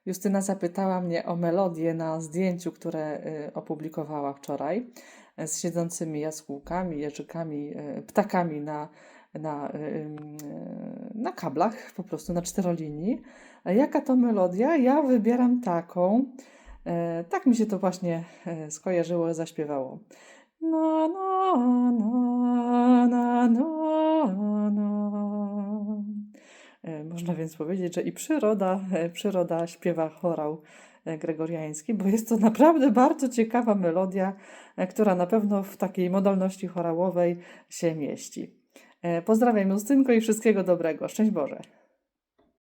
Justyna zapytała mnie o melodię na zdjęciu, które opublikowała wczoraj, z siedzącymi jaskółkami, jeżykami, ptakami na kablach, po prostu na czterolinii. Jaka to melodia? Ja wybieram taką. Tak mi się to właśnie skojarzyło, zaśpiewało. Na, na, na, na, na, na. Można więc powiedzieć, że i przyroda śpiewa chorał gregoriański, bo jest to naprawdę bardzo ciekawa melodia, która na pewno w takiej modalności chorałowej się mieści. Pozdrawiam Justynko i wszystkiego dobrego. Szczęść Boże.